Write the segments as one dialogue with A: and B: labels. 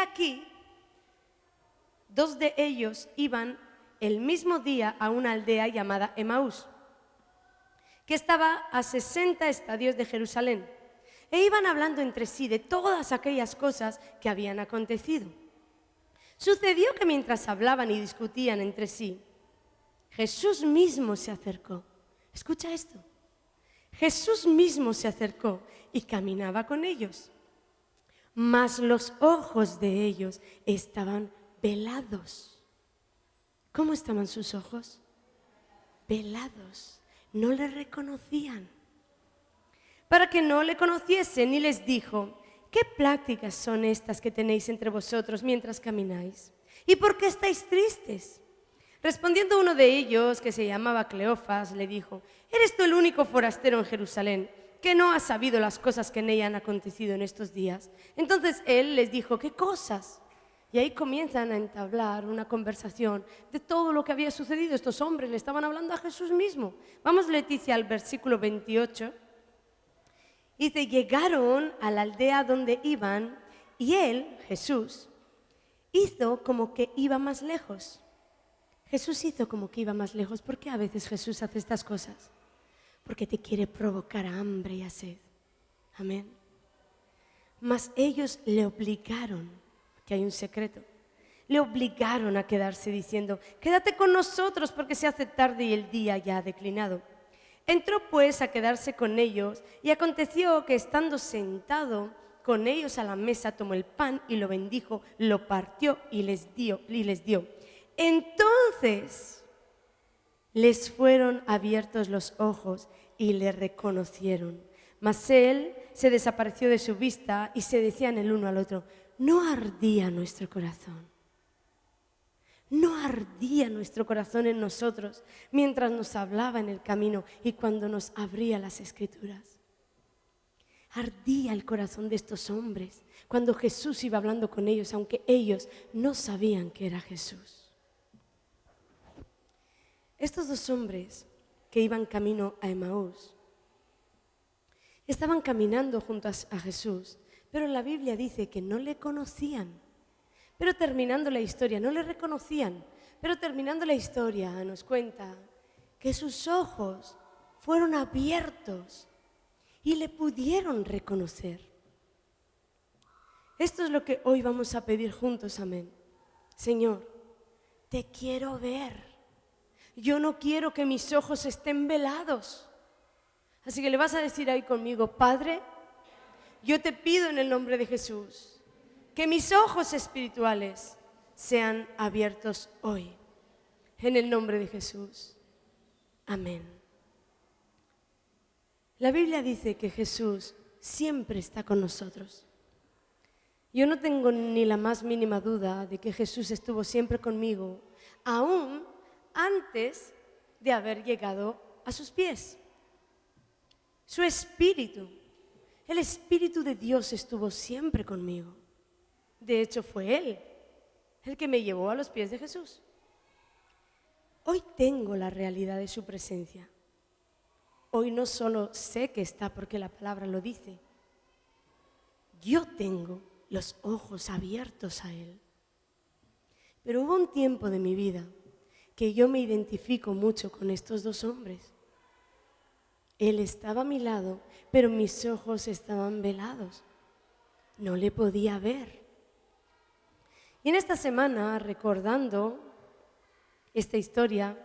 A: aquí, 2 de ellos iban el mismo día a una aldea llamada Emaús, que estaba a 60 estadios de Jerusalén, e iban hablando entre sí de todas aquellas cosas que habían acontecido. Sucedió que mientras hablaban y discutían entre sí, Jesús mismo se acercó. Escucha esto. Jesús mismo se acercó y caminaba con ellos, mas los ojos de ellos estaban velados. ¿Cómo estaban sus ojos? Velados. No le reconocían. Para que no le conociesen, y les dijo: ¿qué prácticas son estas que tenéis entre vosotros mientras camináis? ¿Y por qué estáis tristes? Respondiendo uno de ellos, que se llamaba Cleofas, le dijo: ¿eres tú el único forastero en Jerusalén que no ha sabido las cosas que en ella han acontecido en estos días? Entonces él les dijo: ¿qué cosas? Y ahí comienzan a entablar una conversación de todo lo que había sucedido. Estos hombres le estaban hablando a Jesús mismo. Vamos, Leticia, al versículo 28. Dice: llegaron a la aldea donde iban, y él, Jesús, hizo como que iba más lejos. Jesús hizo como que iba más lejos. ¿Por qué a veces Jesús hace estas cosas? Porque te quiere provocar a hambre y a sed. Amén. Mas ellos le obligaron, que hay un secreto, le obligaron a quedarse diciendo: quédate con nosotros porque se hace tarde y el día ya ha declinado. Entró pues a quedarse con ellos, y aconteció que estando sentado con ellos a la mesa, tomó el pan y lo bendijo, lo partió y les dio. Entonces les fueron abiertos los ojos y le reconocieron. Mas él se desapareció de su vista, y se decían el uno al otro: ¿no ardía nuestro corazón? ¿No ardía nuestro corazón en nosotros mientras nos hablaba en el camino y cuando nos abría las Escrituras? Ardía el corazón de estos hombres cuando Jesús iba hablando con ellos, aunque ellos no sabían que era Jesús. Estos 2 hombres que iban camino a Emaús estaban caminando junto a Jesús, pero la Biblia dice que no le conocían. Pero terminando la historia, no le reconocían, pero terminando la historia nos cuenta que sus ojos fueron abiertos y le pudieron reconocer. Esto es lo que hoy vamos a pedir juntos, amén. Señor, te quiero ver. Yo no quiero que mis ojos estén velados. Así que le vas a decir ahí conmigo: Padre, yo te pido en el nombre de Jesús que mis ojos espirituales sean abiertos hoy. En el nombre de Jesús. Amén. La Biblia dice que Jesús siempre está con nosotros. Yo no tengo ni la más mínima duda de que Jesús estuvo siempre conmigo, aún antes de haber llegado a sus pies. Su Espíritu, el Espíritu de Dios estuvo siempre conmigo. De hecho, fue Él el que me llevó a los pies de Jesús. Hoy tengo la realidad de su presencia. Hoy no solo sé que está porque la palabra lo dice. Yo tengo los ojos abiertos a Él. Pero hubo un tiempo de mi vida que yo me identifico mucho con estos 2 hombres. Él estaba a mi lado, pero mis ojos estaban velados. No le podía ver. Y en esta semana, recordando esta historia,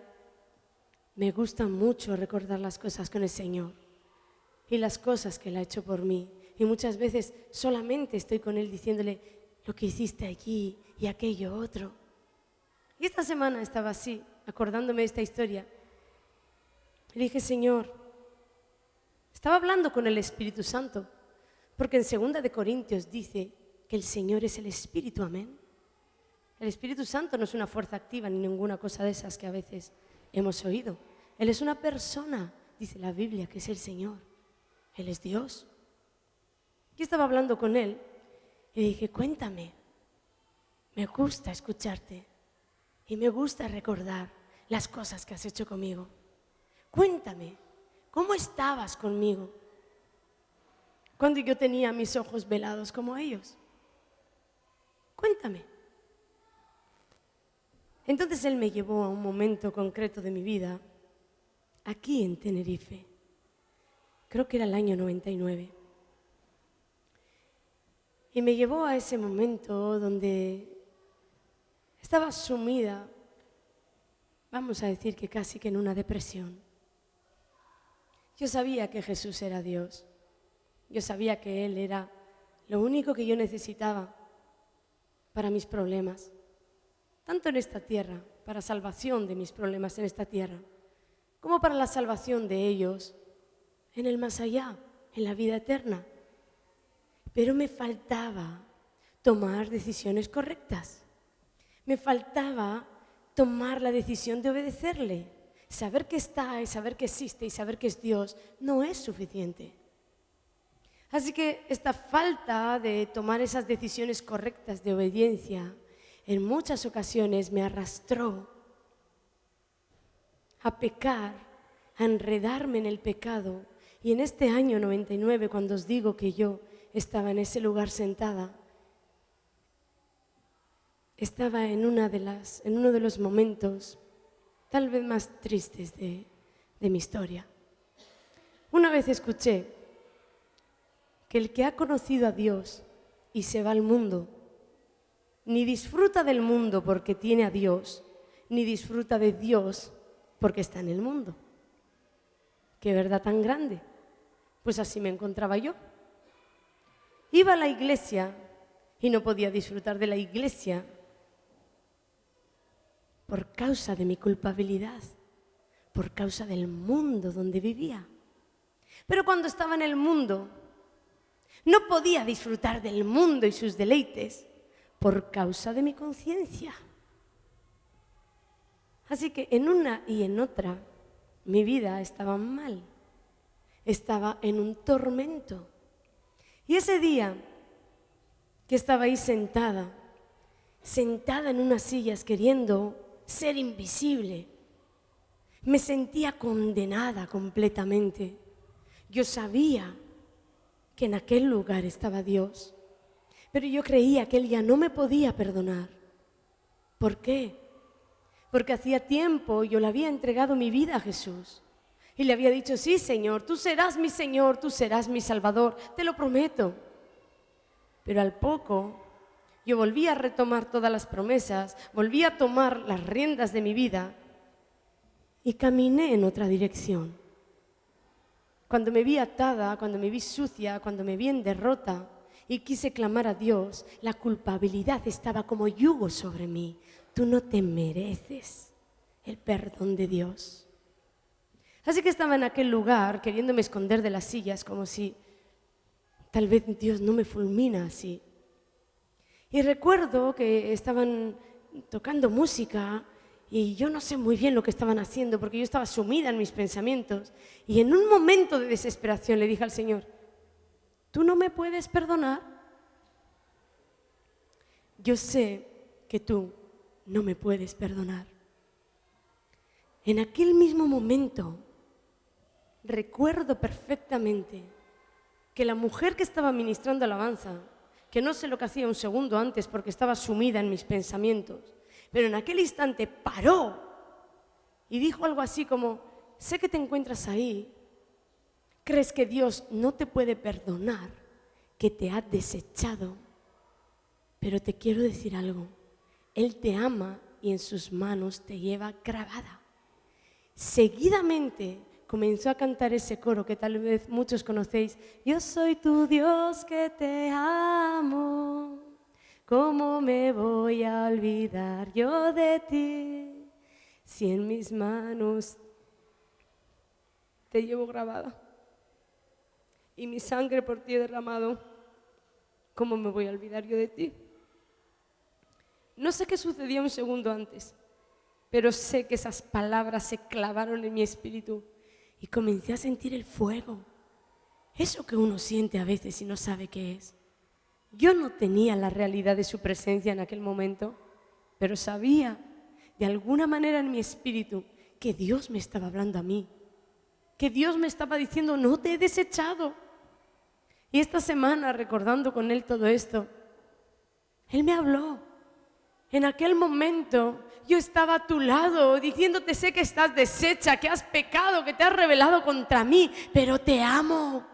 A: me gusta mucho recordar las cosas con el Señor y las cosas que Él ha hecho por mí. Y muchas veces solamente estoy con Él diciéndole: lo que hiciste aquí y aquello otro. Y esta semana estaba así, acordándome de esta historia. Le dije: Señor, estaba hablando con el Espíritu Santo, porque en 2 de Corintios dice que el Señor es el Espíritu, amén. El Espíritu Santo no es una fuerza activa ni ninguna cosa de esas que a veces hemos oído. Él es una persona, dice la Biblia, que es el Señor. Él es Dios. Yo estaba hablando con Él y dije: cuéntame, me gusta escucharte y me gusta recordar las cosas que has hecho conmigo. Cuéntame, ¿cómo estabas conmigo cuando yo tenía mis ojos velados como ellos? Cuéntame. Entonces él me llevó a un momento concreto de mi vida, aquí en Tenerife. Creo que era el año 99. Y me llevó a ese momento donde estaba sumida, vamos a decir que casi que en una depresión. Yo sabía que Jesús era Dios. Yo sabía que Él era lo único que yo necesitaba para mis problemas, tanto en esta tierra, para salvación de mis problemas en esta tierra, como para la salvación de ellos en el más allá, en la vida eterna. Pero me faltaba tomar decisiones correctas. Me faltaba tomar la decisión de obedecerle. Saber que está y saber que existe y saber que es Dios no es suficiente. Así que esta falta de tomar esas decisiones correctas de obediencia en muchas ocasiones me arrastró a pecar, a enredarme en el pecado. Y en este año 99, cuando os digo que yo estaba en ese lugar sentada, estaba en uno de los momentos tal vez más tristes de mi historia. Una vez escuché que el que ha conocido a Dios y se va al mundo, ni disfruta del mundo porque tiene a Dios, ni disfruta de Dios porque está en el mundo. ¡Qué verdad tan grande! Pues así me encontraba yo. Iba a la iglesia y no podía disfrutar de la iglesia por causa de mi culpabilidad, por causa del mundo donde vivía. Pero cuando estaba en el mundo, no podía disfrutar del mundo y sus deleites por causa de mi conciencia. Así que en una y en otra, mi vida estaba mal, estaba en un tormento. Y ese día que estaba ahí sentada en unas sillas queriendo ser invisible, me sentía condenada completamente. Yo sabía que en aquel lugar estaba Dios, pero yo creía que Él ya no me podía perdonar. ¿Por qué? Porque hacía tiempo yo le había entregado mi vida a Jesús y le había dicho: sí, Señor, tú serás mi Señor, tú serás mi Salvador, te lo prometo. Pero al poco yo volví a retomar todas las promesas, volví a tomar las riendas de mi vida y caminé en otra dirección. Cuando me vi atada, cuando me vi sucia, cuando me vi en derrota y quise clamar a Dios, la culpabilidad estaba como yugo sobre mí. Tú no te mereces el perdón de Dios. Así que estaba en aquel lugar queriéndome esconder de las sillas, como si tal vez Dios no me fulmina así. Y recuerdo que estaban tocando música y yo no sé muy bien lo que estaban haciendo porque yo estaba sumida en mis pensamientos. Y en un momento de desesperación le dije al Señor: ¿tú no me puedes perdonar? Yo sé que tú no me puedes perdonar. En aquel mismo momento recuerdo perfectamente que la mujer que estaba ministrando alabanza, que no sé lo que hacía un segundo antes porque estaba sumida en mis pensamientos, pero en aquel instante paró y dijo algo así como: sé que te encuentras ahí, crees que Dios no te puede perdonar, que te ha desechado, pero te quiero decir algo, Él te ama y en sus manos te lleva grabada. Seguidamente comenzó a cantar ese coro que tal vez muchos conocéis: yo soy tu Dios que te amo, ¿cómo me voy a olvidar yo de ti? Si en mis manos te llevo grabada y mi sangre por ti he derramado, ¿cómo me voy a olvidar yo de ti? No sé qué sucedió un segundo antes, pero sé que esas palabras se clavaron en mi espíritu y comencé a sentir el fuego. Eso que uno siente a veces y no sabe qué es. Yo no tenía la realidad de su presencia en aquel momento, pero sabía de alguna manera en mi espíritu que Dios me estaba hablando a mí, que Dios me estaba diciendo: no te he desechado. Y esta semana, recordando con Él todo esto, Él me habló. En aquel momento yo estaba a tu lado diciéndote: sé que estás deshecha, que has pecado, que te has rebelado contra mí, pero te amo.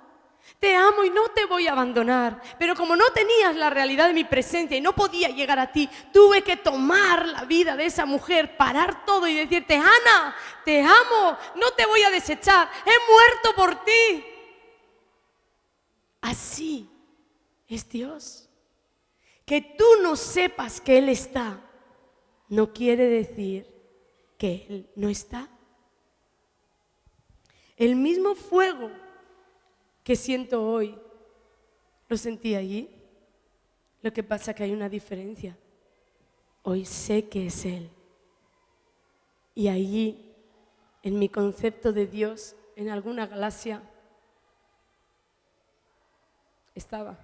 A: Te amo y no te voy a abandonar. Pero como no tenías la realidad de mi presencia y no podía llegar a ti, tuve que tomar la vida de esa mujer, parar todo y decirte: Ana, te amo, no te voy a desechar, he muerto por ti. Así es Dios. Que tú no sepas que Él está, no quiere decir que Él no está. El mismo fuego que siento hoy, lo sentí allí. Lo que pasa es que hay una diferencia. Hoy sé que es Él. Y allí, en mi concepto de Dios, en alguna galaxia, estaba.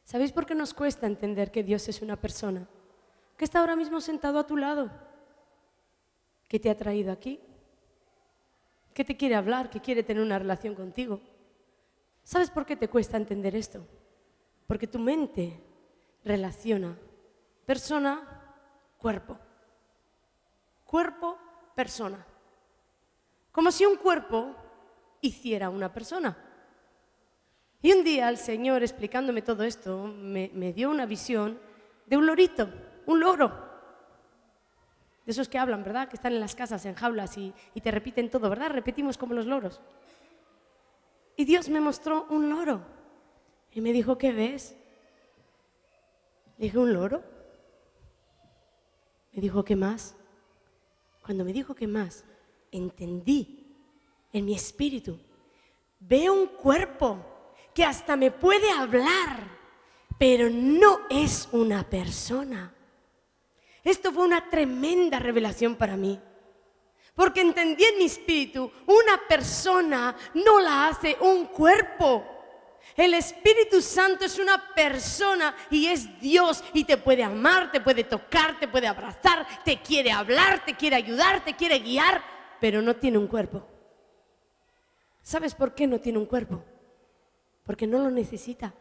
A: ¿Sabéis por qué nos cuesta entender que Dios es una persona? Que está ahora mismo sentado a tu lado, que te ha traído aquí, que te quiere hablar, que quiere tener una relación contigo. ¿Sabes por qué te cuesta entender esto? Porque tu mente relaciona persona, cuerpo. Cuerpo, persona. Como si un cuerpo hiciera una persona. Y un día el Señor, explicándome todo esto, me dio una visión de un lorito, un loro. De esos que hablan, ¿verdad? Que están en las casas, en jaulas y te repiten todo, ¿verdad? Repetimos como los loros. Y Dios me mostró un loro. Y me dijo: ¿qué ves? Le dije: ¿un loro? Me dijo: ¿qué más? Cuando me dijo: ¿qué más? Entendí en mi espíritu. Veo un cuerpo que hasta me puede hablar, pero no es una persona. Esto fue una tremenda revelación para mí, porque entendí en mi espíritu: una persona no la hace un cuerpo. El Espíritu Santo es una persona y es Dios, y te puede amar, te puede tocar, te puede abrazar, te quiere hablar, te quiere ayudar, te quiere guiar, pero no tiene un cuerpo. ¿Sabes por qué no tiene un cuerpo? Porque no lo necesita.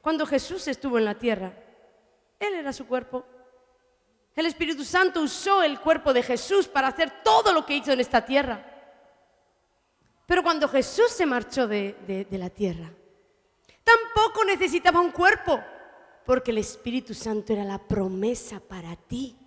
A: Cuando Jesús estuvo en la tierra, Él era su cuerpo. El Espíritu Santo usó el cuerpo de Jesús para hacer todo lo que hizo en esta tierra. Pero cuando Jesús se marchó de la tierra, tampoco necesitaba un cuerpo, porque el Espíritu Santo era la promesa para ti.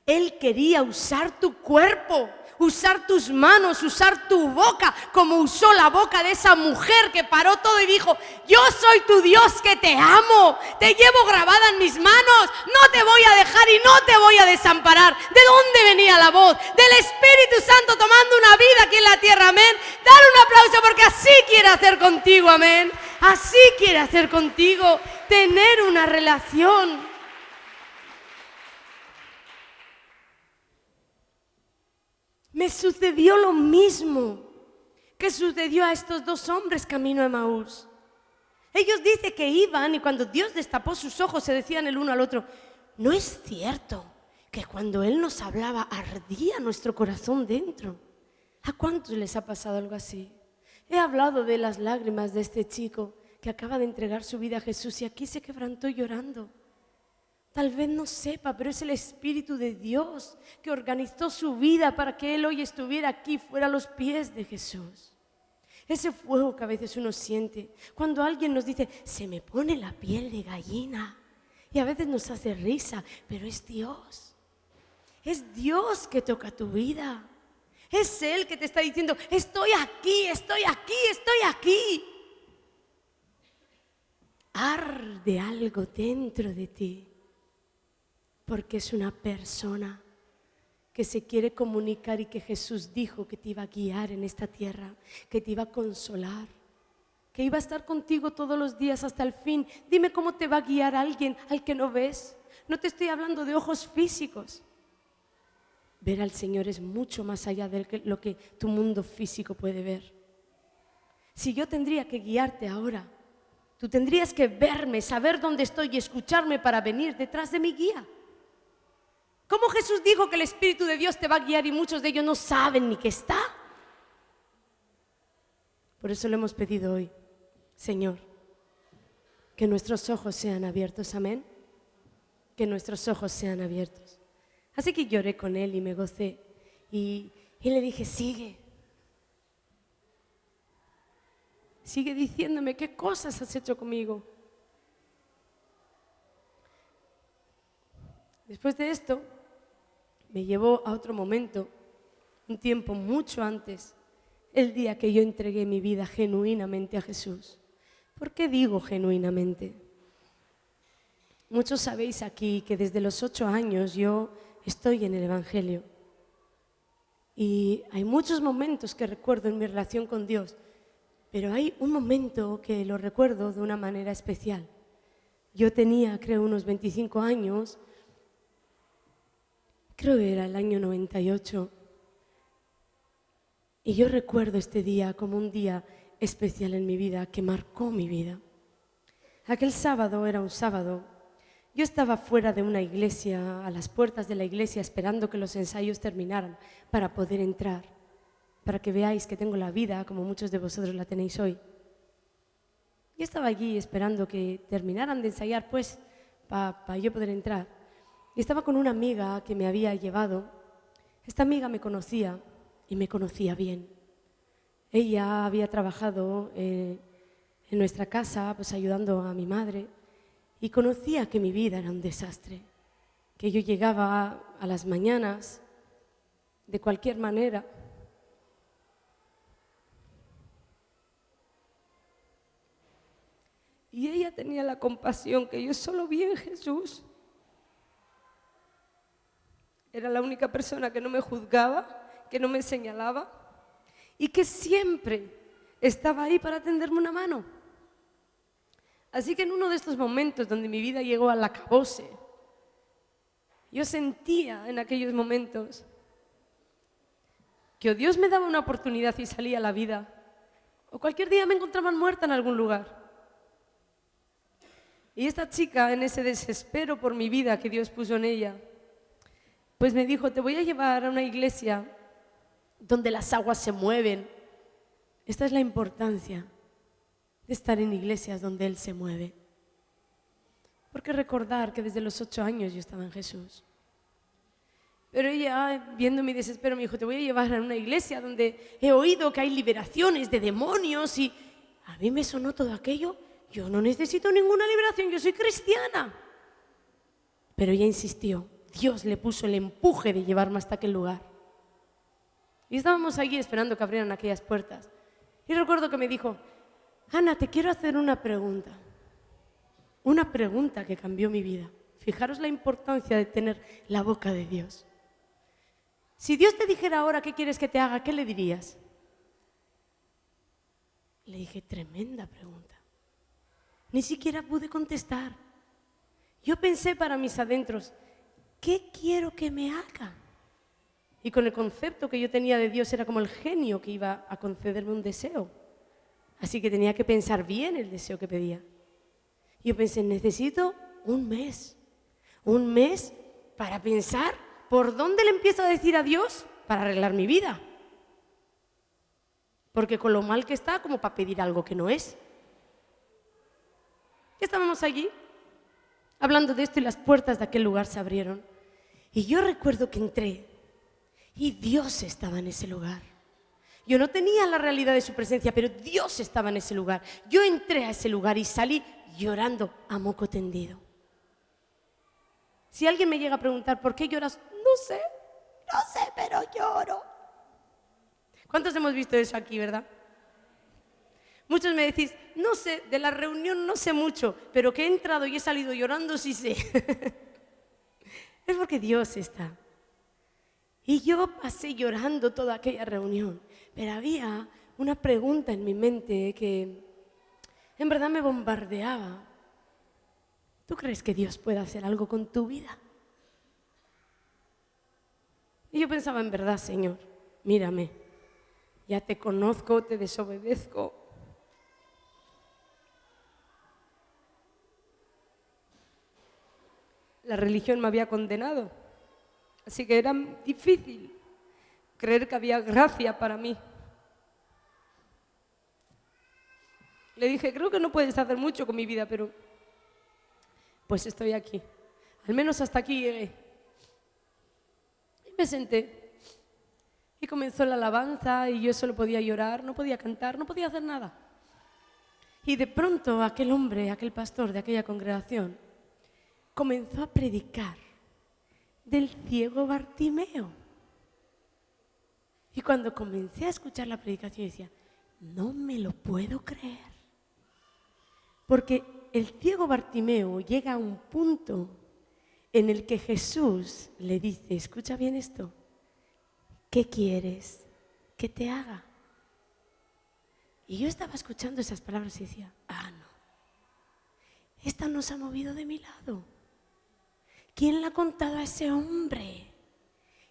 A: Él quería usar tu cuerpo, usar tus manos, usar tu boca, como usó la boca de esa mujer que paró todo y dijo: yo soy tu Dios que te amo, te llevo grabada en mis manos, no te voy a dejar y no te voy a desamparar. ¿De dónde venía la voz? Del Espíritu Santo tomando una vida aquí en la tierra, amén. Dale un aplauso, porque así quiere hacer contigo, amén. Así quiere hacer contigo, tener una relación. Me sucedió lo mismo que sucedió a estos dos hombres camino a Emaús. Ellos dicen que iban y cuando Dios destapó sus ojos se decían el uno al otro: ¿no es cierto que cuando Él nos hablaba ardía nuestro corazón dentro? ¿A cuántos les ha pasado algo así? He hablado de las lágrimas de este chico que acaba de entregar su vida a Jesús y aquí se quebrantó llorando. Tal vez no sepa, pero es el Espíritu de Dios que organizó su vida para que Él hoy estuviera aquí, fuera a los pies de Jesús. Ese fuego que a veces uno siente cuando alguien nos dice: se me pone la piel de gallina, y a veces nos hace risa, pero es Dios. Es Dios que toca tu vida. Es Él que te está diciendo: estoy aquí, estoy aquí, estoy aquí. Arde algo dentro de ti. Porque es una persona que se quiere comunicar y que Jesús dijo que te iba a guiar en esta tierra, que te iba a consolar, que iba a estar contigo todos los días hasta el fin. Dime cómo te va a guiar alguien al que no ves. No te estoy hablando de ojos físicos. Ver al Señor es mucho más allá de lo que tu mundo físico puede ver. Si yo tendría que guiarte ahora, tú tendrías que verme, saber dónde estoy y escucharme para venir detrás de mi guía. ¿Cómo Jesús dijo que el Espíritu de Dios te va a guiar y muchos de ellos no saben ni que está? Por eso le hemos pedido hoy: Señor, que nuestros ojos sean abiertos, amén. Que nuestros ojos sean abiertos. Así que lloré con él y me gocé. Y le dije, sigue diciéndome qué cosas has hecho conmigo. Después de esto, me llevó a otro momento, un tiempo mucho antes, el día que yo entregué mi vida genuinamente a Jesús. ¿Por qué digo genuinamente? Muchos sabéis aquí que desde los 8 años yo estoy en el Evangelio. Y hay muchos momentos que recuerdo en mi relación con Dios, pero hay un momento que lo recuerdo de una manera especial. Yo tenía, creo, unos 25 años, creo que era el año 98, y yo recuerdo este día como un día especial en mi vida, que marcó mi vida. Aquel sábado era un sábado. Yo estaba fuera de una iglesia, a las puertas de la iglesia, esperando que los ensayos terminaran para poder entrar, para que veáis que tengo la vida como muchos de vosotros la tenéis hoy. Yo estaba allí esperando que terminaran de ensayar, pues, para yo poder entrar. Y estaba con una amiga que me había llevado. Esta amiga me conocía y me conocía bien. Ella había trabajado en nuestra casa, pues ayudando a mi madre, y conocía que mi vida era un desastre, que yo llegaba a las mañanas de cualquier manera. Y ella tenía la compasión que yo solo vi en Jesús. Era la única persona que no me juzgaba, que no me señalaba y que siempre estaba ahí para tenderme una mano. Así que en uno de estos momentos donde mi vida llegó al acabose, yo sentía en aquellos momentos que o Dios me daba una oportunidad y salía a la vida, o cualquier día me encontraban muerta en algún lugar. Y esta chica, en ese desespero por mi vida que Dios puso en ella, pues me dijo, te voy a llevar a una iglesia donde las aguas se mueven. Esta es la importancia de estar en iglesias donde Él se mueve. Porque recordar que desde los 8 años yo estaba en Jesús. Pero ella, viendo mi desespero, me dijo, te voy a llevar a una iglesia donde he oído que hay liberaciones de demonios y a mí me sonó todo aquello. Yo no necesito ninguna liberación, yo soy cristiana. Pero ella insistió, Dios le puso el empuje de llevarme hasta aquel lugar. Y estábamos allí esperando que abrieran aquellas puertas. Y recuerdo que me dijo, Ana, te quiero hacer una pregunta. Una pregunta que cambió mi vida. Fijaros la importancia de tener la boca de Dios. Si Dios te dijera ahora qué quieres que te haga, ¿qué le dirías? Le dije, tremenda pregunta. Ni siquiera pude contestar. Yo pensé para mis adentros, ¿qué quiero que me haga? Y con el concepto que yo tenía de Dios era como el genio que iba a concederme un deseo. Así que tenía que pensar bien el deseo que pedía. Yo pensé, necesito un mes para pensar por dónde le empiezo a decir a Dios para arreglar mi vida. Porque con lo mal que está, como para pedir algo que no es. Y estábamos allí, hablando de esto y las puertas de aquel lugar se abrieron. Y yo recuerdo que entré y Dios estaba en ese lugar. Yo no tenía la realidad de su presencia, pero Dios estaba en ese lugar. Yo entré a ese lugar y salí llorando a moco tendido. Si alguien me llega a preguntar, ¿por qué lloras? No sé, pero lloro. ¿Cuántos hemos visto eso aquí, verdad? Muchos me decís, no sé, de la reunión no sé mucho, pero que he entrado y he salido llorando sí sé. Es porque Dios está. Y yo pasé llorando toda aquella reunión, pero había una pregunta en mi mente que en verdad me bombardeaba. ¿Tú crees que Dios puede hacer algo con tu vida? Y yo pensaba, en verdad, Señor, mírame, ya te conozco, te desobedezco. La religión me había condenado, así que era difícil creer que había gracia para mí. Le dije, creo que no puedes hacer mucho con mi vida, pero pues estoy aquí. Al menos hasta aquí llegué. Y me senté. Y comenzó la alabanza y yo solo podía llorar, no podía cantar, no podía hacer nada. Y de pronto aquel hombre, aquel pastor de aquella congregación, comenzó a predicar del ciego Bartimeo. Y cuando comencé a escuchar la predicación decía, no me lo puedo creer. Porque el ciego Bartimeo llega a un punto en el que Jesús le dice, escucha bien esto, ¿qué quieres que te haga? Y yo estaba escuchando esas palabras y decía, no, esta no se ha movido de mi lado. ¿Quién le ha contado a ese hombre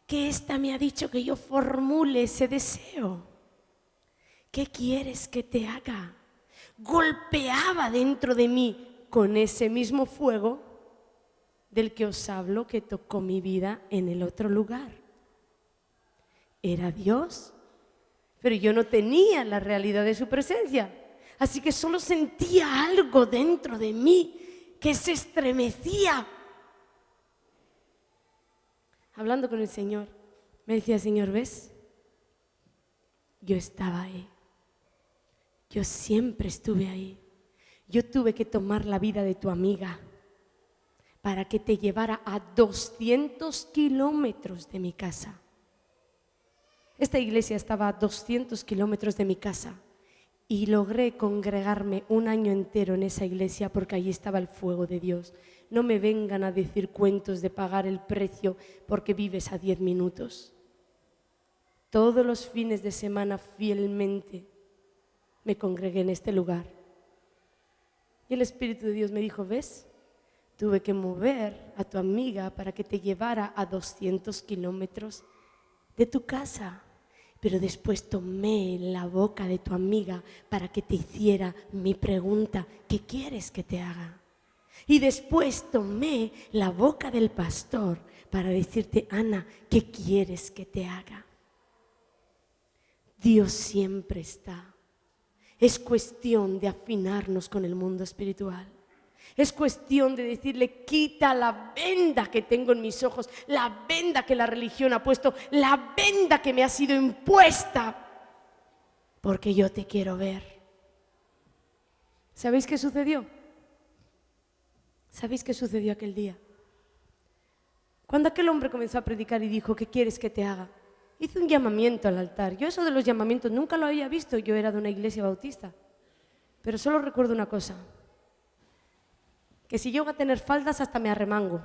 A: que esta me ha dicho que yo formule ese deseo? ¿Qué quieres que te haga? Golpeaba dentro de mí con ese mismo fuego del que os hablo que tocó mi vida en el otro lugar. Era Dios, pero yo no tenía la realidad de su presencia. Así que solo sentía algo dentro de mí que se estremecía. Hablando con el Señor, me decía, Señor, ¿ves? Yo estaba ahí. Yo siempre estuve ahí. Yo tuve que tomar la vida de tu amiga para que te llevara a 200 kilómetros de mi casa. Esta iglesia estaba a 200 kilómetros de mi casa y logré congregarme un año entero en esa iglesia porque allí estaba el fuego de Dios. No me vengan a decir cuentos de pagar el precio porque vives a 10 minutos. Todos los fines de semana fielmente me congregué en este lugar. Y el Espíritu de Dios me dijo, ¿ves? Tuve que mover a tu amiga para que te llevara a 200 kilómetros de tu casa. Pero después tomé la boca de tu amiga para que te hiciera mi pregunta, ¿qué quieres que te haga? Y después tomé la boca del pastor para decirte, Ana, ¿qué quieres que te haga? Dios siempre está. Es cuestión de afinarnos con el mundo espiritual. Es cuestión de decirle, quita la venda que tengo en mis ojos, la venda que la religión ha puesto, la venda que me ha sido impuesta, porque yo te quiero ver. ¿Sabéis qué sucedió? ¿Sabéis qué sucedió aquel día? Cuando aquel hombre comenzó a predicar y dijo, ¿qué quieres que te haga? Hizo un llamamiento al altar. Yo eso de los llamamientos nunca lo había visto, yo era de una iglesia bautista. Pero solo recuerdo una cosa, que si llego a tener faldas hasta me arremango.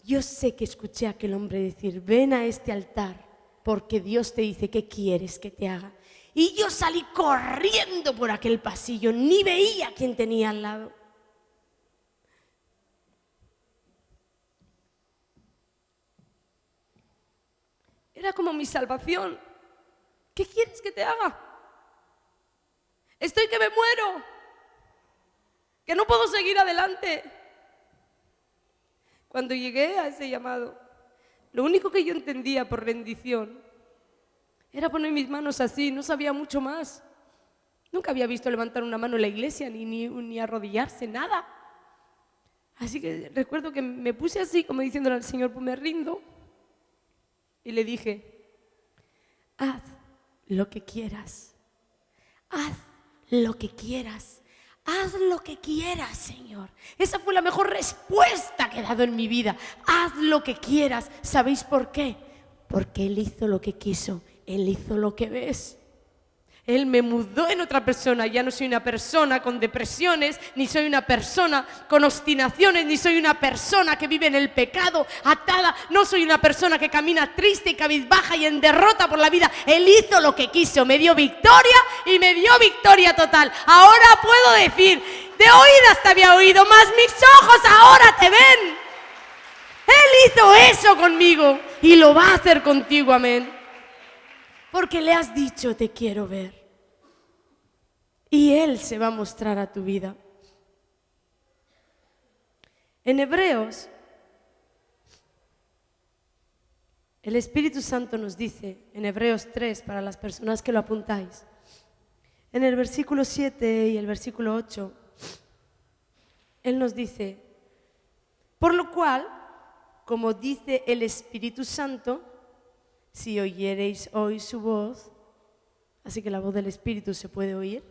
A: Yo sé que escuché a aquel hombre decir, ven a este altar porque Dios te dice qué quieres que te haga. Y yo salí corriendo por aquel pasillo, ni veía a quién tenía al lado. Era como mi salvación. ¿Qué quieres que te haga? Estoy que me muero, que no puedo seguir adelante. Cuando llegué a ese llamado, lo único que yo entendía por rendición era poner mis manos así, no sabía mucho más. Nunca había visto levantar una mano en la iglesia, ni arrodillarse, nada. Así que recuerdo que me puse así, como diciéndole al Señor, pues me rindo. Y le dije, haz lo que quieras, haz lo que quieras, haz lo que quieras, Señor. Esa fue la mejor respuesta que he dado en mi vida. Haz lo que quieras. ¿Sabéis por qué? Porque Él hizo lo que quiso, Él hizo lo que ves. Él me mudó en otra persona. Ya no soy una persona con depresiones, ni soy una persona con obstinaciones, ni soy una persona que vive en el pecado, atada. No soy una persona que camina triste y cabizbaja y en derrota por la vida. Él hizo lo que quiso, me dio victoria y me dio victoria total. Ahora puedo decir, de oídas te había oído, mas mis ojos ahora te ven. Él hizo eso conmigo y lo va a hacer contigo, amén. Porque le has dicho, te quiero ver. Y Él se va a mostrar a tu vida. En Hebreos, el Espíritu Santo nos dice, en Hebreos 3, para las personas que lo apuntáis, en el versículo 7 y el versículo 8, Él nos dice, por lo cual, como dice el Espíritu Santo, si oyereis hoy su voz, así que la voz del Espíritu se puede oír,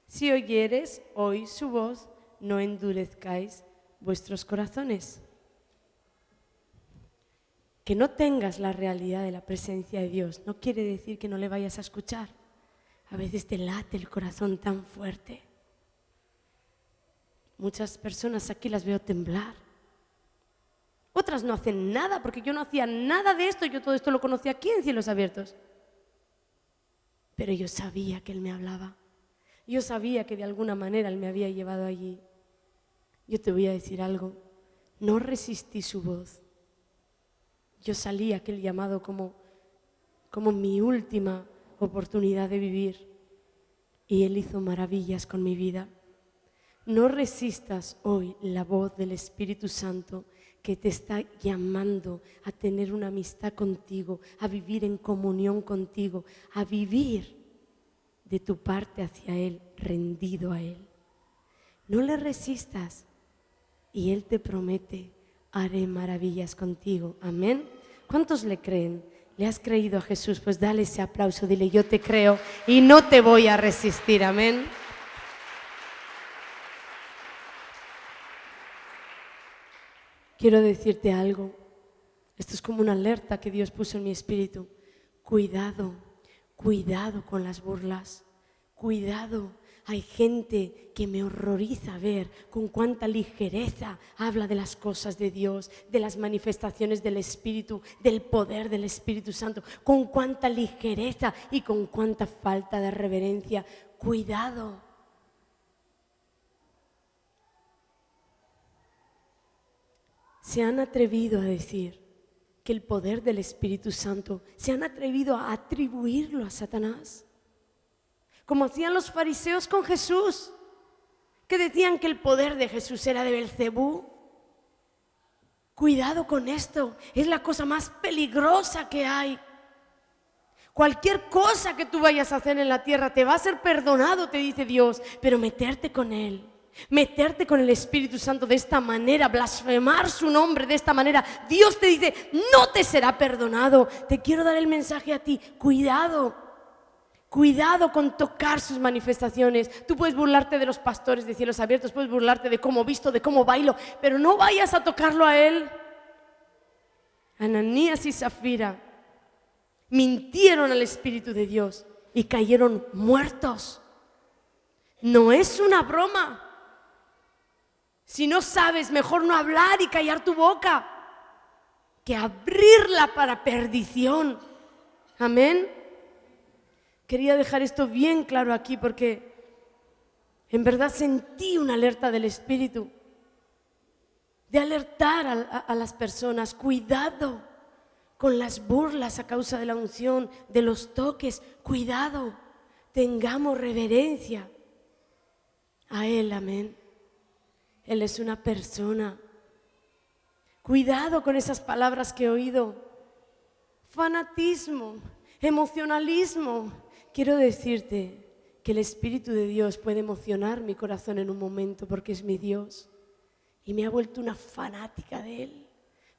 A: si oyeres hoy su voz, no endurezcáis vuestros corazones. Que no tengas la realidad de la presencia de Dios no quiere decir que no le vayas a escuchar. A veces te late el corazón tan fuerte. Muchas personas aquí las veo temblar. Otras no hacen nada, porque yo no hacía nada de esto. Yo todo esto lo conocí aquí en Cielos Abiertos. Pero yo sabía que Él me hablaba. Yo sabía que de alguna manera Él me había llevado allí. Yo te voy a decir algo. No resistí su voz. Yo salí a aquel llamado como mi última oportunidad de vivir. Y Él hizo maravillas con mi vida. No resistas hoy la voz del Espíritu Santo que te está llamando a tener una amistad contigo, a vivir en comunión contigo, a vivir de tu parte hacia Él, rendido a Él. No le resistas y Él te promete, haré maravillas contigo. Amén. ¿Cuántos le creen? ¿Le has creído a Jesús? Pues dale ese aplauso, dile yo te creo y no te voy a resistir. Amén. Quiero decirte algo. Esto es como una alerta que Dios puso en mi espíritu. Cuidado, cuidado con las burlas. Cuidado. Hay gente que me horroriza ver con cuánta ligereza habla de las cosas de Dios, de las manifestaciones del Espíritu, del poder del Espíritu Santo, con cuánta ligereza y con cuánta falta de reverencia. Cuidado. Se han atrevido a decir que el poder del Espíritu Santo, se han atrevido a atribuirlo a Satanás. Como hacían los fariseos con Jesús, que decían que el poder de Jesús era de Belcebú. Cuidado con esto, es la cosa más peligrosa que hay. Cualquier cosa que tú vayas a hacer en la tierra te va a ser perdonado, te dice Dios, pero meterte con Él, meterte con el Espíritu Santo de esta manera, blasfemar su nombre de esta manera, Dios te dice, no te será perdonado. Te quiero dar el mensaje a ti, cuidado. Cuidado con tocar sus manifestaciones. Tú puedes burlarte de los pastores de Cielos Abiertos, puedes burlarte de cómo visto, de cómo bailo, pero no vayas a tocarlo a Él. Ananías y Zafira mintieron al Espíritu de Dios y cayeron muertos. No es una broma. Si no sabes, mejor no hablar y callar tu boca que abrirla para perdición. Amén. Quería dejar esto bien claro aquí porque en verdad sentí una alerta del Espíritu de alertar a las personas. Cuidado con las burlas a causa de la unción, de los toques. Cuidado, tengamos reverencia a Él, amén. Él es una persona. Cuidado con esas palabras que he oído. Fanatismo, emocionalismo. Quiero decirte que el Espíritu de Dios puede emocionar mi corazón en un momento porque es mi Dios y me ha vuelto una fanática de Él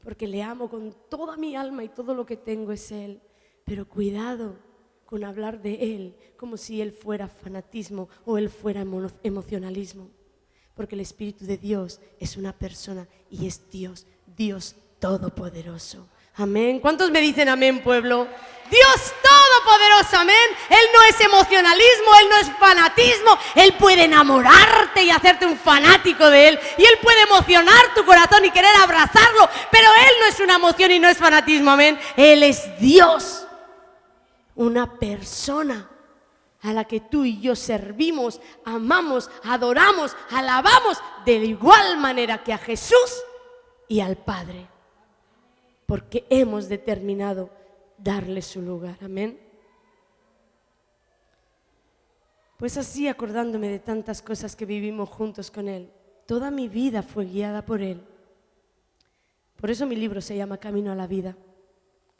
A: porque le amo con toda mi alma y todo lo que tengo es Él. Pero cuidado con hablar de Él como si Él fuera fanatismo o Él fuera emocionalismo, porque el Espíritu de Dios es una persona y es Dios, Dios todopoderoso. Amén. ¿Cuántos me dicen amén, pueblo? Dios todopoderoso, amén. Él no es emocionalismo, Él no es fanatismo. Él puede enamorarte y hacerte un fanático de Él. Y Él puede emocionar tu corazón y querer abrazarlo. Pero Él no es una emoción y no es fanatismo, amén. Él es Dios, una persona a la que tú y yo servimos, amamos, adoramos, alabamos de igual manera que a Jesús y al Padre. Porque hemos determinado darle su lugar. Amén. Pues así, acordándome de tantas cosas que vivimos juntos con Él, toda mi vida fue guiada por Él. Por eso mi libro se llama Camino a la Vida.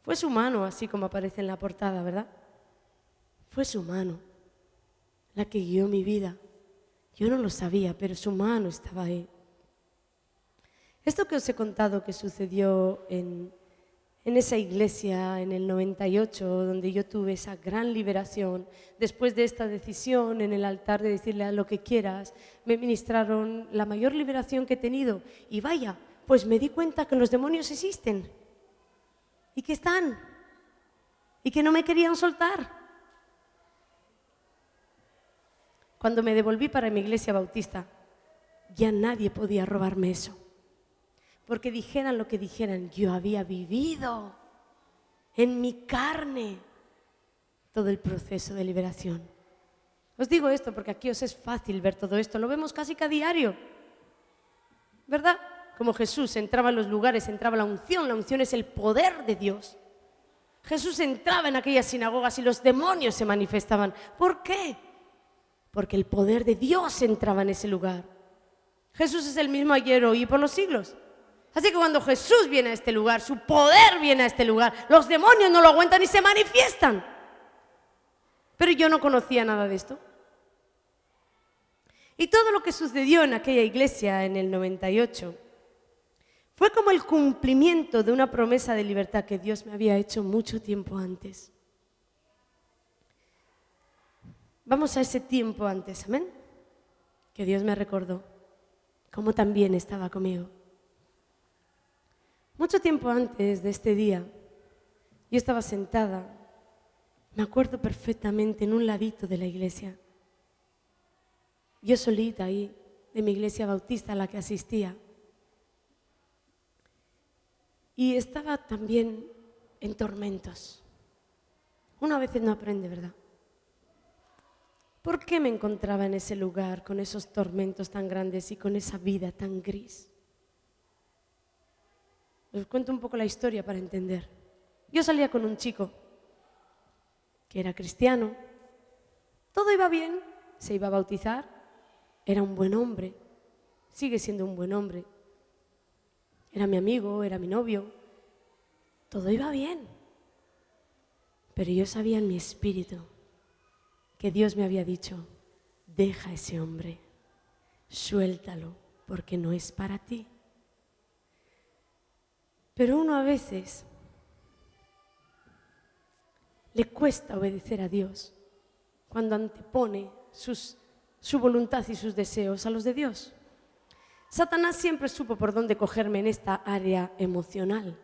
A: Fue su mano, así como aparece en la portada, ¿verdad? Fue su mano la que guió mi vida. Yo no lo sabía, pero su mano estaba ahí. Esto que os he contado que sucedió en esa iglesia en el 98, donde yo tuve esa gran liberación, después de esta decisión en el altar de decirle a lo que quieras, me ministraron la mayor liberación que he tenido. Y vaya, pues me di cuenta que los demonios existen y que están y que no me querían soltar. Cuando me devolví para mi iglesia bautista, ya nadie podía robarme eso. Porque dijeran lo que dijeran, yo había vivido en mi carne todo el proceso de liberación. Os digo esto porque aquí os es fácil ver todo esto, lo vemos casi que a diario, ¿verdad? Como Jesús entraba en los lugares, entraba la unción es el poder de Dios. Jesús entraba en aquellas sinagogas y los demonios se manifestaban. ¿Por qué? Porque el poder de Dios entraba en ese lugar. Jesús es el mismo ayer, hoy y por los siglos. Así que cuando Jesús viene a este lugar, su poder viene a este lugar, los demonios no lo aguantan y se manifiestan. Pero yo no conocía nada de esto. Y todo lo que sucedió en aquella iglesia en el 98 fue como el cumplimiento de una promesa de libertad que Dios me había hecho mucho tiempo antes. Vamos a ese tiempo antes, amén, que Dios me recordó cómo también estaba conmigo. Mucho tiempo antes de este día, yo estaba sentada, me acuerdo perfectamente, en un ladito de la iglesia. Yo solita ahí, de mi iglesia bautista a la que asistía. Y estaba también en tormentos. Uno a veces no aprende, ¿verdad? ¿Por qué me encontraba en ese lugar con esos tormentos tan grandes y con esa vida tan gris? Os cuento un poco la historia para entender. Yo salía con un chico que era cristiano, todo iba bien, se iba a bautizar, era un buen hombre, sigue siendo un buen hombre, era mi amigo, era mi novio, todo iba bien. Pero yo sabía en mi espíritu que Dios me había dicho, deja a ese hombre, suéltalo, porque no es para ti. Pero uno a veces le cuesta obedecer a Dios cuando antepone su voluntad y sus deseos a los de Dios. Satanás siempre supo por dónde cogerme en esta área emocional,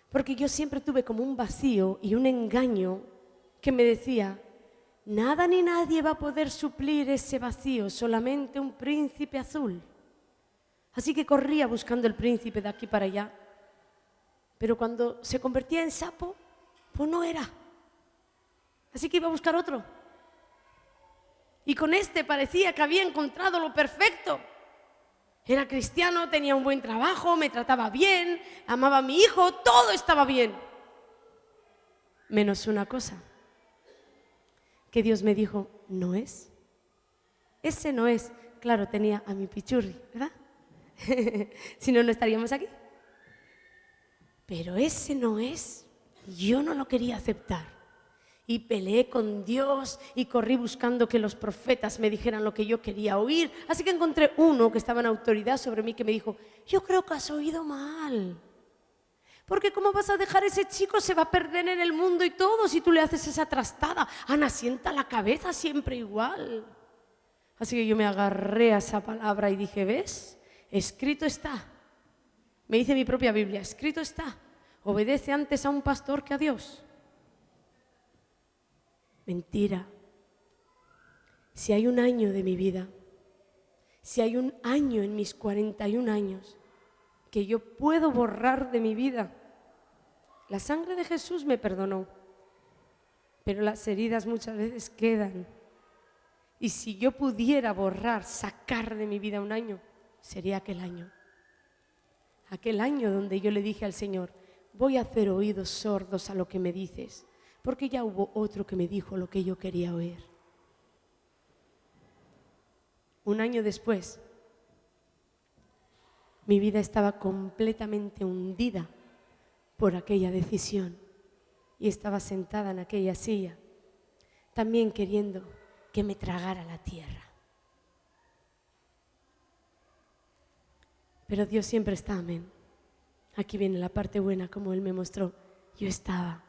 A: porque yo siempre tuve como un vacío y un engaño que me decía, nada ni nadie va a poder suplir ese vacío, solamente un príncipe azul. Así que corría buscando el príncipe de aquí para allá. Pero cuando se convertía en sapo, pues no era. Así que iba a buscar otro. Y con este parecía que había encontrado lo perfecto. Era cristiano, tenía un buen trabajo, me trataba bien, amaba a mi hijo, todo estaba bien. Menos una cosa, que Dios me dijo, no es. Ese no es. Claro, tenía a mi pichurri, ¿verdad? Si no, no estaríamos aquí. Pero ese no es, yo no lo quería aceptar. Y peleé con Dios y corrí buscando que los profetas me dijeran lo que yo quería oír. Así que encontré uno que estaba en autoridad sobre mí que me dijo, yo creo que has oído mal. Porque ¿cómo vas a dejar a ese chico? Se va a perder en el mundo y todo si tú le haces esa trastada. Ana, sienta la cabeza siempre igual. Así que yo me agarré a esa palabra y dije, ¿ves? Escrito está. Me dice mi propia Biblia, escrito está, obedece antes a un pastor que a Dios. Mentira. Si hay un año de mi vida, si hay un año en mis 41 años que yo puedo borrar de mi vida, la sangre de Jesús me perdonó, pero las heridas muchas veces quedan. Y si yo pudiera borrar, sacar de mi vida un año, sería aquel año. Aquel año donde yo le dije al Señor, voy a hacer oídos sordos a lo que me dices, porque ya hubo otro que me dijo lo que yo quería oír. Un año después, mi vida estaba completamente hundida por aquella decisión y estaba sentada en aquella silla, también queriendo que me tragara la tierra. Pero Dios siempre está, amén. Aquí viene la parte buena, como Él me mostró. Yo estaba,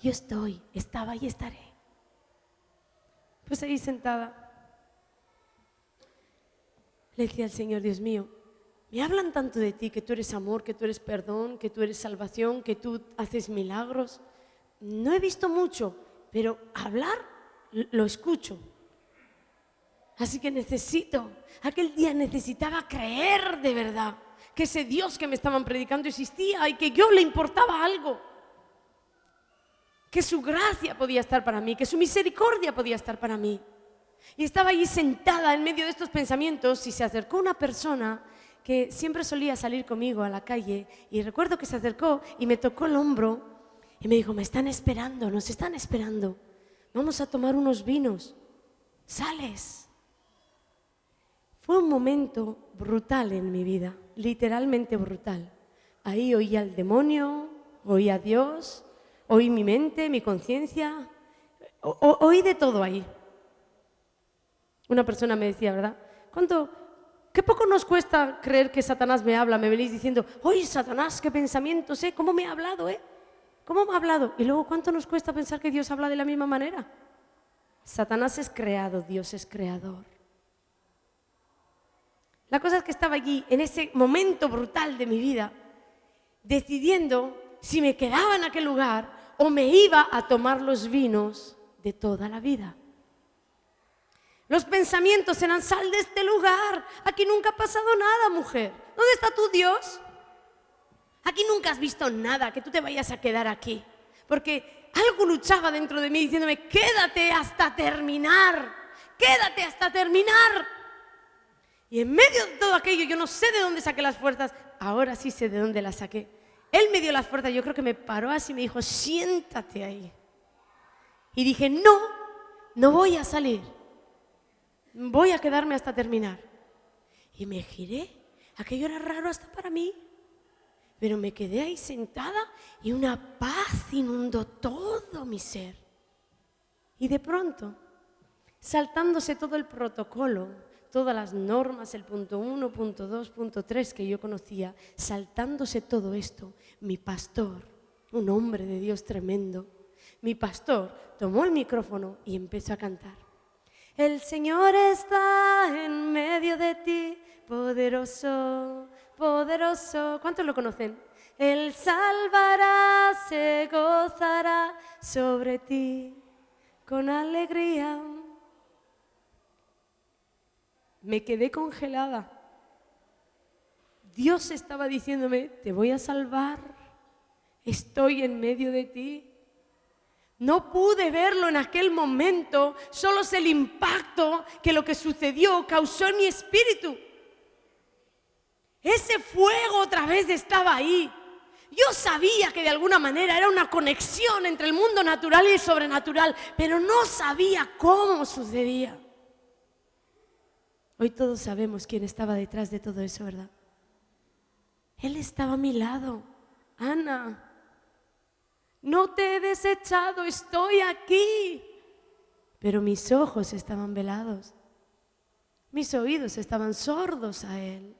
A: yo estoy, estaba y estaré. Pues ahí sentada, le decía al Señor, Dios mío, me hablan tanto de ti, que tú eres amor, que tú eres perdón, que tú eres salvación, que tú haces milagros. No he visto mucho, pero hablar lo escucho. Así que aquel día necesitaba creer de verdad que ese Dios que me estaban predicando existía y que yo le importaba algo. Que su gracia podía estar para mí, que su misericordia podía estar para mí. Y estaba allí sentada en medio de estos pensamientos y se acercó una persona que siempre solía salir conmigo a la calle y recuerdo que se acercó y me tocó el hombro y me dijo, me están esperando, nos están esperando, vamos a tomar unos vinos, ¿sales? Fue un momento brutal en mi vida, literalmente brutal. Ahí oí al demonio, oí a Dios, oí mi mente, mi conciencia, oí de todo ahí. Una persona me decía, ¿verdad? ¿Qué poco nos cuesta creer que Satanás me habla? Me venís diciendo, oye, Satanás, qué pensamientos, ¿cómo me ha hablado, ¿Cómo me ha hablado? Y luego, ¿cuánto nos cuesta pensar que Dios habla de la misma manera? Satanás es creado, Dios es creador. La cosa es que estaba allí, en ese momento brutal de mi vida, decidiendo si me quedaba en aquel lugar o me iba a tomar los vinos de toda la vida. Los pensamientos eran, sal de este lugar, aquí nunca ha pasado nada, mujer. ¿Dónde está tu Dios? Aquí nunca has visto nada, que tú te vayas a quedar aquí. Porque algo luchaba dentro de mí diciéndome, quédate hasta terminar, quédate hasta terminar. Y en medio de todo aquello, yo no sé de dónde saqué las fuerzas, ahora sí sé de dónde las saqué. Él me dio las fuerzas, yo creo que me paró así y me dijo, siéntate ahí. Y dije, no voy a salir. Voy a quedarme hasta terminar. Y me giré. Aquello era raro hasta para mí. Pero me quedé ahí sentada y una paz inundó todo mi ser. Y de pronto, saltándose todo el protocolo, todas las normas, el punto 1, punto 2, punto 3 que yo conocía, saltándose todo esto, mi pastor, un hombre de Dios tremendo, mi pastor tomó el micrófono y empezó a cantar. El Señor está en medio de ti, poderoso, poderoso. ¿Cuántos lo conocen? Él salvará, se gozará sobre ti con alegría. Me quedé congelada. Dios estaba diciéndome, te voy a salvar, estoy en medio de ti. No pude verlo en aquel momento, solo sé el impacto que lo que sucedió causó en mi espíritu. Ese fuego otra vez estaba ahí. Yo sabía que de alguna manera era una conexión entre el mundo natural y el sobrenatural, pero no sabía cómo sucedía. Hoy todos sabemos quién estaba detrás de todo eso, ¿verdad? Él estaba a mi lado. Ana, no te he desechado, estoy aquí. Pero mis ojos estaban velados. Mis oídos estaban sordos a Él.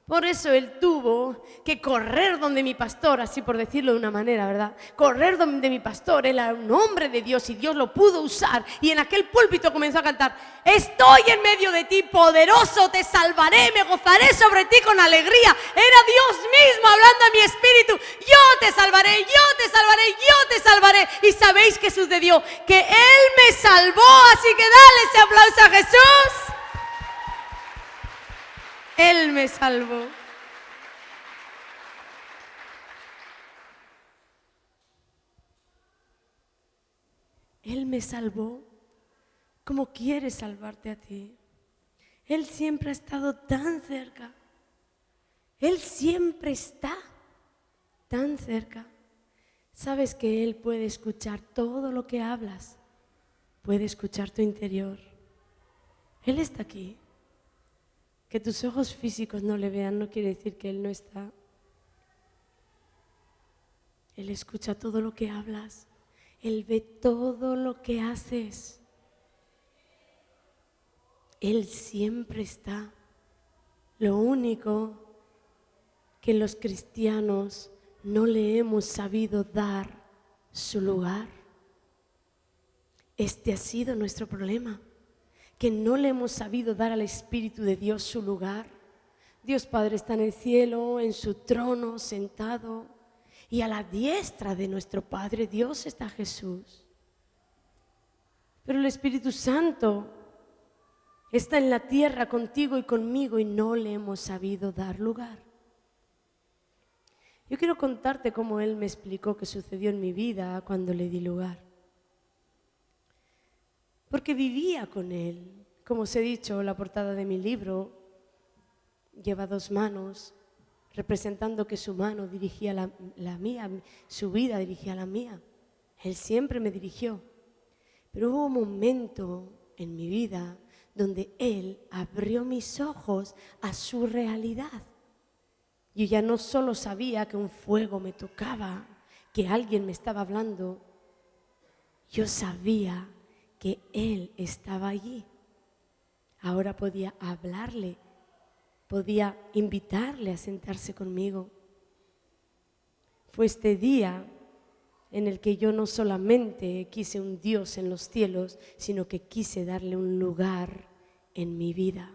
A: Por eso Él tuvo que correr donde mi pastor, así por decirlo de una manera, ¿verdad? Correr donde mi pastor, él era un hombre de Dios y Dios lo pudo usar. Y en aquel púlpito comenzó a cantar, estoy en medio de ti, poderoso, te salvaré, me gozaré sobre ti con alegría. Era Dios mismo hablando a mi espíritu, yo te salvaré, yo te salvaré, yo te salvaré. ¿Y sabéis qué sucedió? Que Él me salvó, así que dale ese aplauso a Jesús. Él me salvó. Él me salvó como quiere salvarte a ti. Él siempre ha estado tan cerca. Él siempre está tan cerca. Sabes que Él puede escuchar todo lo que hablas. Puede escuchar tu interior. Él está aquí. Que tus ojos físicos no le vean no quiere decir que Él no está. Él escucha todo lo que hablas. Él ve todo lo que haces. Él siempre está. Lo único que los cristianos no le hemos sabido dar su lugar. Este ha sido nuestro problema, que no le hemos sabido dar al Espíritu de Dios su lugar. Dios Padre está en el cielo, en su trono, sentado, y a la diestra de nuestro Padre Dios está Jesús. Pero el Espíritu Santo está en la tierra contigo y conmigo y no le hemos sabido dar lugar. Yo quiero contarte cómo Él me explicó qué sucedió en mi vida cuando le di lugar. Porque vivía con Él. Como os he dicho, la portada de mi libro lleva 2 manos, representando que su mano dirigía la mía, su vida dirigía la mía. Él siempre me dirigió. Pero hubo un momento en mi vida donde Él abrió mis ojos a su realidad. Yo ya no solo sabía que un fuego me tocaba, que alguien me estaba hablando, yo sabía que Él estaba allí. Ahora podía hablarle, podía invitarle a sentarse conmigo. Fue este día en el que yo no solamente quise un Dios en los cielos, sino que quise darle un lugar en mi vida.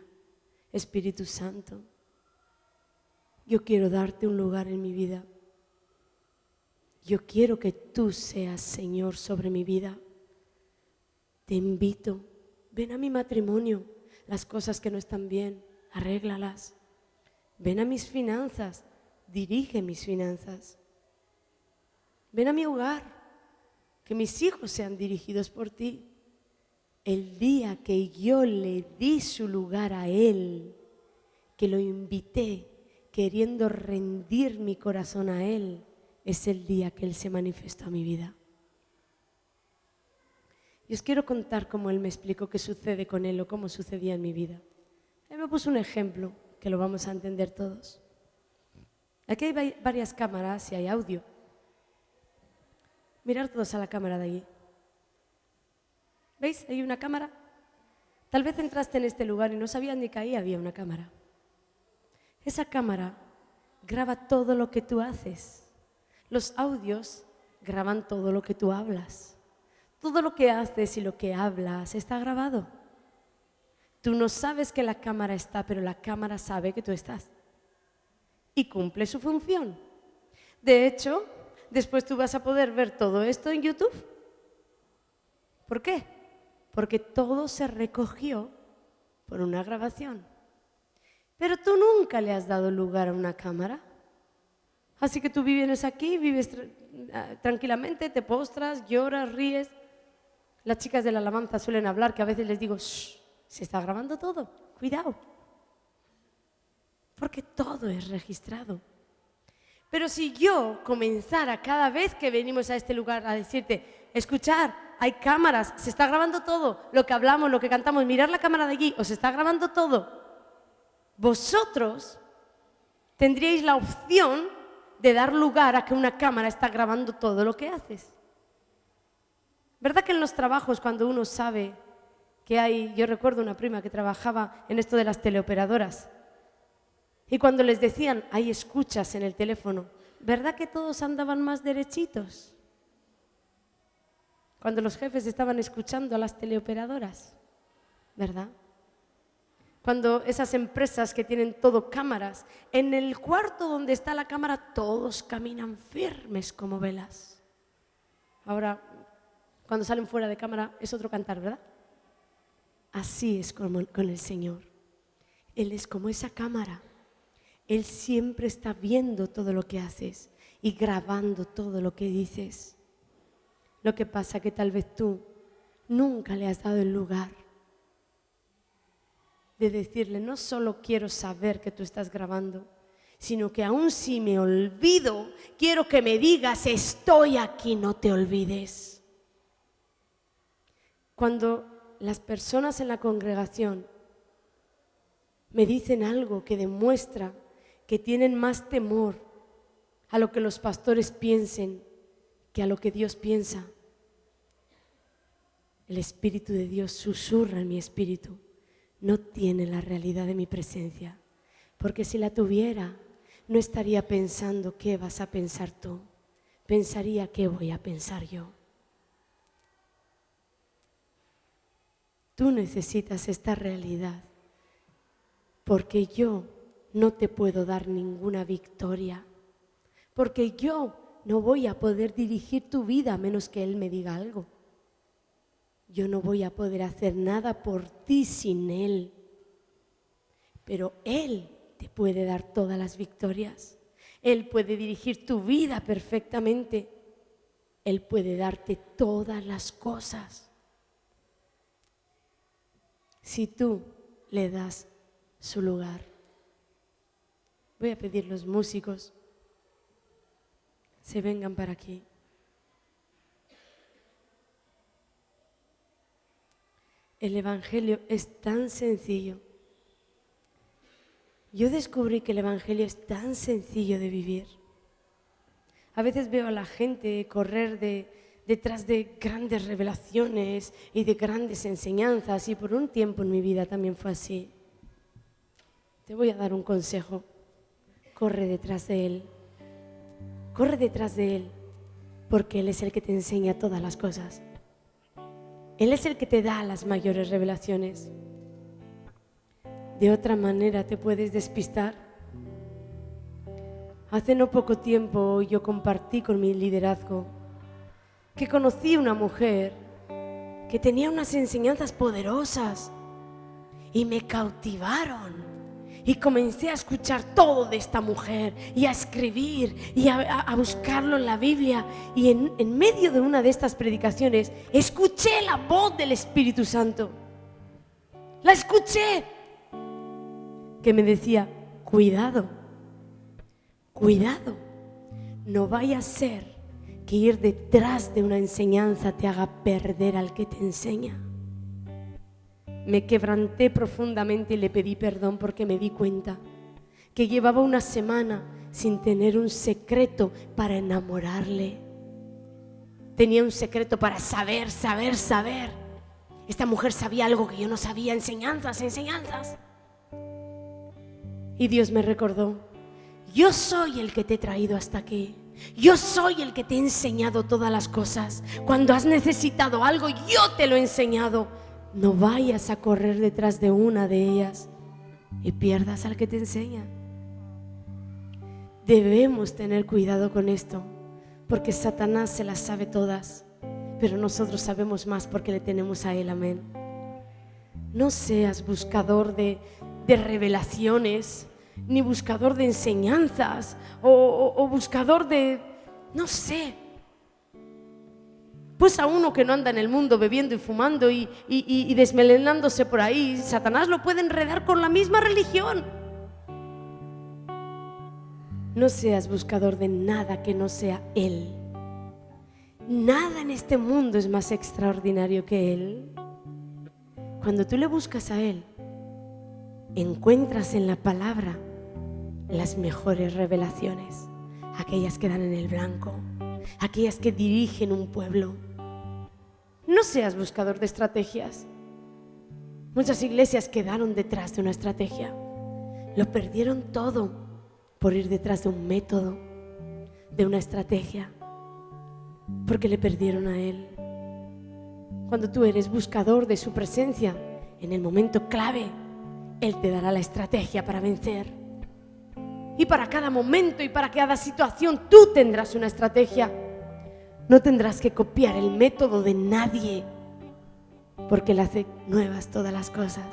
A: Espíritu Santo, yo quiero darte un lugar en mi vida. Yo quiero que tú seas Señor sobre mi vida. Te invito, ven a mi matrimonio, las cosas que no están bien, arréglalas. Ven a mis finanzas, dirige mis finanzas. Ven a mi hogar, que mis hijos sean dirigidos por ti. El día que yo le di su lugar a Él, que lo invité, queriendo rendir mi corazón a Él, es el día que Él se manifestó a mi vida. Y os quiero contar cómo Él me explicó qué sucede con Él o cómo sucedía en mi vida. Él me puso un ejemplo que lo vamos a entender todos. Aquí hay varias cámaras y hay audio. Mirar todos a la cámara de allí. ¿Veis? Hay una cámara. Tal vez entraste en este lugar y no sabías ni que ahí había una cámara. Esa cámara graba todo lo que tú haces. Los audios graban todo lo que tú hablas. Todo lo que haces y lo que hablas está grabado. Tú no sabes que la cámara está, pero la cámara sabe que tú estás. Y cumple su función. De hecho, después tú vas a poder ver todo esto en YouTube. ¿Por qué? Porque todo se recogió por una grabación. Pero tú nunca le has dado lugar a una cámara. Así que tú vienes aquí, vives tranquilamente, te postras, lloras, ríes. Las chicas de la alabanza suelen hablar que a veces les digo, shh, se está grabando todo, cuidado. Porque todo es registrado. Pero si yo comenzara cada vez que venimos a este lugar a decirte, escuchar, hay cámaras, se está grabando todo, lo que hablamos, lo que cantamos, mirar la cámara de allí, os está grabando todo, vosotros tendríais la opción de dar lugar a que una cámara está grabando todo lo que haces. ¿Verdad que en los trabajos cuando uno sabe que hay, yo recuerdo una prima que trabajaba en esto de las teleoperadoras, y cuando les decían, hay escuchas en el teléfono, ¿verdad que todos andaban más derechitos? Cuando los jefes estaban escuchando a las teleoperadoras, ¿verdad? Cuando esas empresas que tienen todo cámaras, en el cuarto donde está la cámara todos caminan firmes como velas. Ahora, cuando salen fuera de cámara es otro cantar, ¿verdad? Así es como con el Señor. Él es como esa cámara. Él siempre está viendo todo lo que haces y grabando todo lo que dices. Lo que pasa que tal vez tú nunca le has dado el lugar de decirle, no solo quiero saber que tú estás grabando, sino que aun si me olvido, quiero que me digas, estoy aquí, no te olvides. Cuando las personas en la congregación me dicen algo que demuestra que tienen más temor a lo que los pastores piensen que a lo que Dios piensa, el Espíritu de Dios susurra en mi espíritu, no tiene la realidad de mi presencia, Porque si la tuviera, no estaría pensando qué vas a pensar tú, pensaría qué voy a pensar yo. Tú necesitas esta realidad, porque yo no te puedo dar ninguna victoria, porque yo no voy a poder dirigir tu vida a menos que Él me diga algo. Yo no voy a poder hacer nada por ti sin Él, pero Él te puede dar todas las victorias. Él puede dirigir tu vida perfectamente. Él puede darte todas las cosas. Si tú le das su lugar. Voy a pedir los músicos se vengan para aquí. El Evangelio es tan sencillo. Yo descubrí que el Evangelio es tan sencillo de vivir. A veces veo a la gente correr detrás de grandes revelaciones y de grandes enseñanzas, y por un tiempo en mi vida también fue así. Te voy a dar un consejo. Corre detrás de Él. Corre detrás de Él, porque Él es el que te enseña todas las cosas. Él es el que te da las mayores revelaciones. De otra manera te puedes despistar. Hace no poco tiempo yo compartí con mi liderazgo que conocí una mujer que tenía unas enseñanzas poderosas y me cautivaron. Y comencé a escuchar todo de esta mujer y a escribir y a buscarlo en la Biblia. Y en medio de una de estas predicaciones escuché la voz del Espíritu Santo. La escuché, que me decía: cuidado, cuidado, no vaya a ser que ir detrás de una enseñanza te haga perder al que te enseña. Me quebranté profundamente y le pedí perdón porque me di cuenta que llevaba una semana sin tener un secreto para enamorarle. Tenía un secreto para saber. Esta mujer sabía algo que yo no sabía, enseñanzas. Y Dios me recordó: yo soy el que te he traído hasta aquí. Yo soy el que te he enseñado todas las cosas. Cuando has necesitado algo, yo te lo he enseñado. No vayas a correr detrás de una de ellas y pierdas al que te enseña. Debemos tener cuidado con esto, porque Satanás se las sabe todas, pero nosotros sabemos más porque le tenemos a Él. Amén. No seas buscador de revelaciones, ni buscador de enseñanzas, o buscador de, no sé. Pues a uno que no anda en el mundo bebiendo y fumando y desmelenándose por ahí, Satanás lo puede enredar con la misma religión. No seas buscador de nada que no sea Él. Nada en este mundo es más extraordinario que Él. Cuando tú le buscas a Él, encuentras en la palabra las mejores revelaciones, aquellas que dan en el blanco, aquellas que dirigen un pueblo. No seas buscador de estrategias. Muchas iglesias quedaron detrás de una estrategia. Lo perdieron todo por ir detrás de un método, de una estrategia, porque le perdieron a Él. Cuando tú eres buscador de su presencia, en el momento clave, Él te dará la estrategia para vencer. Y para cada momento y para cada situación tú tendrás una estrategia. No tendrás que copiar el método de nadie, porque Él hace nuevas todas las cosas.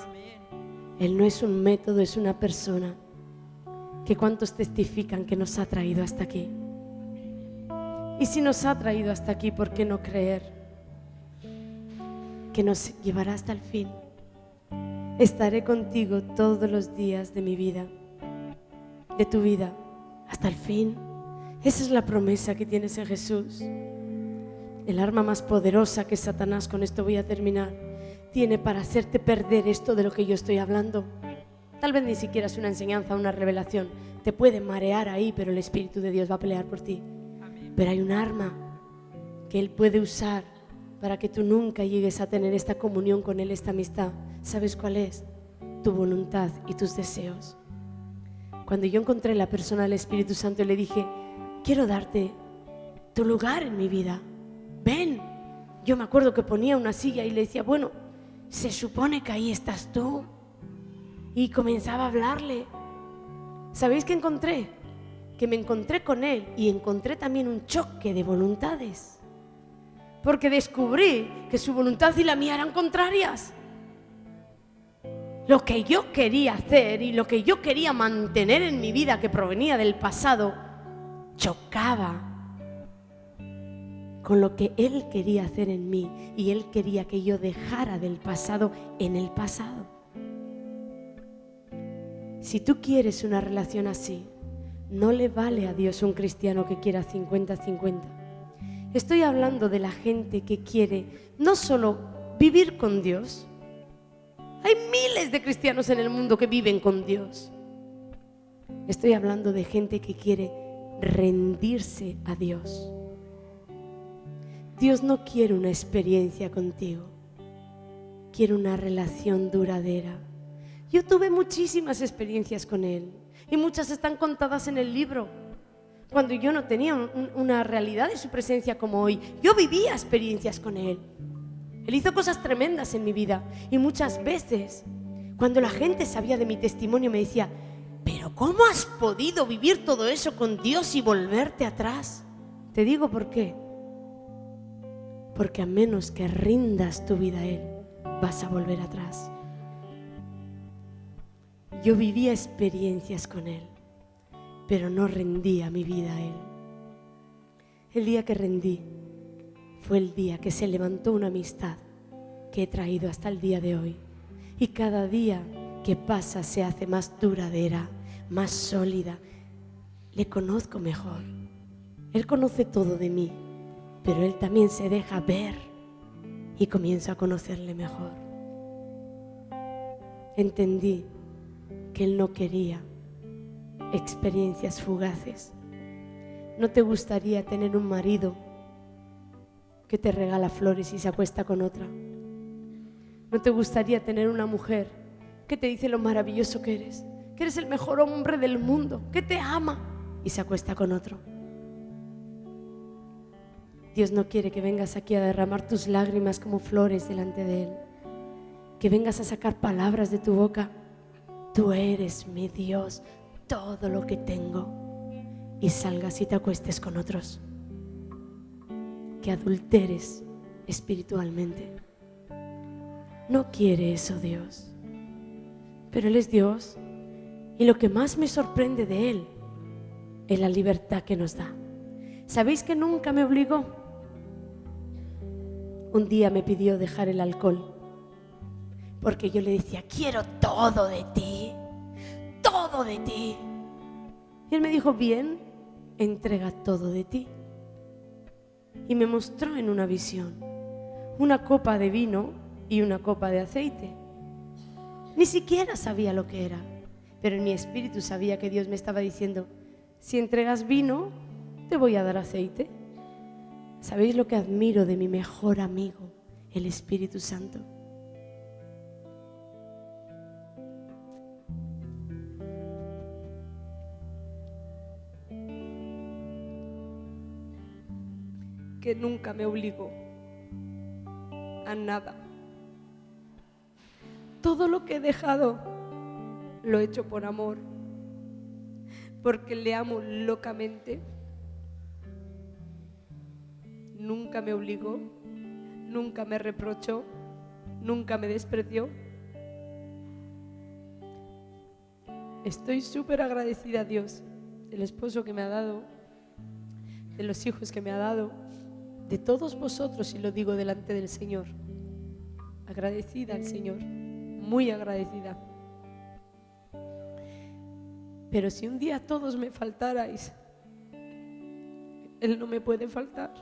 A: Él no es un método, es una persona. Que cuántos testifican que nos ha traído hasta aquí. Y si nos ha traído hasta aquí, ¿por qué no creer que nos llevará hasta el fin? Estaré contigo todos los días de mi vida, de tu vida, hasta el fin. Esa es la promesa que tienes en Jesús. El arma más poderosa que Satanás, con esto voy a terminar, tiene para hacerte perder esto de lo que yo estoy hablando. Tal vez ni siquiera es una enseñanza, una revelación. Te puede marear ahí, pero el Espíritu de Dios va a pelear por ti. Pero hay un arma que Él puede usar para que tú nunca llegues a tener esta comunión con Él, esta amistad. ¿Sabes cuál es? Tu voluntad y tus deseos. Cuando yo encontré la persona del Espíritu Santo, le dije, quiero darte tu lugar en mi vida. Ven. Yo me acuerdo que ponía una silla y le decía, bueno, se supone que ahí estás tú. Y comenzaba a hablarle. ¿Sabéis qué encontré? Que me encontré con él y encontré también un choque de voluntades. Porque descubrí que su voluntad y la mía eran contrarias. Lo que yo quería hacer y lo que yo quería mantener en mi vida, que provenía del pasado, chocaba con lo que él quería hacer en mí, y él quería que yo dejara del pasado en el pasado. Si tú quieres una relación así, no le vale a Dios un cristiano que quiera 50-50. Estoy hablando de la gente que quiere no solo vivir con Dios. Hay miles de cristianos en el mundo que viven con Dios. Estoy hablando de gente que quiere rendirse a Dios. Dios no quiere una experiencia contigo, quiere una relación duradera. Yo tuve muchísimas experiencias con Él y muchas están contadas en el libro. Cuando yo no tenía una realidad de su presencia como hoy, yo vivía experiencias con Él. Él hizo cosas tremendas en mi vida y muchas veces, cuando la gente sabía de mi testimonio, me decía, ¿pero cómo has podido vivir todo eso con Dios y volverte atrás? Te digo por qué. Porque a menos que rindas tu vida a Él, vas a volver atrás. Yo vivía experiencias con Él, pero no rendía mi vida a Él. El día que rendí fue el día que se levantó una amistad que he traído hasta el día de hoy. Y cada día que pasa se hace más duradera, más sólida. Le conozco mejor. Él conoce todo de mí, pero Él también se deja ver y comienzo a conocerle mejor. Entendí que Él no quería experiencias fugaces. ¿No te gustaría tener un marido que te regala flores y se acuesta con otra? ¿No te gustaría tener una mujer que te dice lo maravilloso que eres el mejor hombre del mundo, que te ama y se acuesta con otro? Dios no quiere que vengas aquí a derramar tus lágrimas como flores delante de Él, que vengas a sacar palabras de tu boca. Tú eres mi Dios, todo lo que tengo, y salgas y te acuestes con otros, que adulteres espiritualmente. No quiere eso Dios, pero Él es Dios, y lo que más me sorprende de Él es la libertad que nos da. ¿Sabéis que nunca me obligó? Un día me pidió dejar el alcohol, porque yo le decía, quiero todo de ti, todo de ti. Y Él me dijo, bien, entrega todo de ti. Y me mostró en una visión una copa de vino y una copa de aceite. Ni siquiera sabía lo que era, pero en mi espíritu sabía que Dios me estaba diciendo, si entregas vino, te voy a dar aceite. ¿Sabéis lo que admiro de mi mejor amigo, el Espíritu Santo? Que nunca me obligó a nada. Todo lo que he dejado lo he hecho por amor, porque le amo locamente. Nunca me obligó, nunca me reprochó, nunca me despreció. Estoy súper agradecida a Dios del esposo que me ha dado, de los hijos que me ha dado, de todos vosotros, y lo digo delante del Señor. Agradecida al Señor, muy agradecida. Pero si un día todos me faltarais, Él no me puede faltar.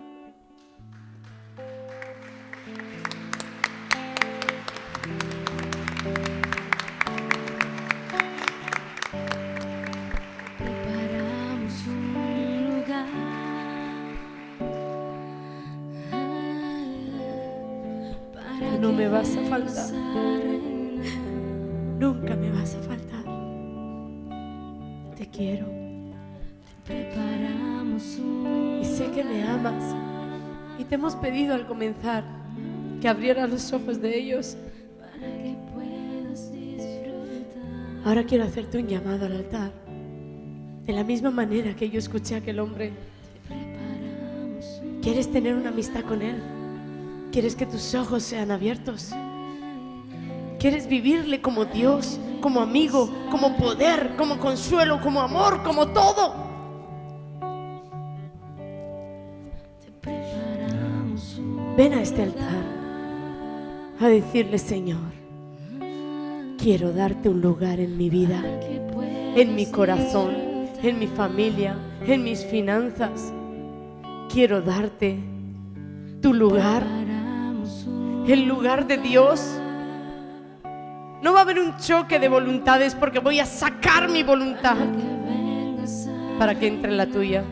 A: No me vas a faltar, nunca me vas a faltar. quiero. Y sé que me amas. Y te hemos pedido al comenzar que abrieras los ojos de ellos. Ahora quiero hacerte un llamado al altar. De la misma manera que yo escuché a aquel hombre. ¿Quieres tener una amistad con Él? ¿Quieres que tus ojos sean abiertos? ¿Quieres vivirle como Dios, como amigo, como poder, como consuelo, como amor, como todo? Ven a este altar a decirle: Señor, quiero darte un lugar en mi vida, en mi corazón, en mi familia, en mis finanzas. Quiero darte tu lugar, el lugar de Dios. No va a haber un choque de voluntades porque voy a sacar mi voluntad para que entre la tuya.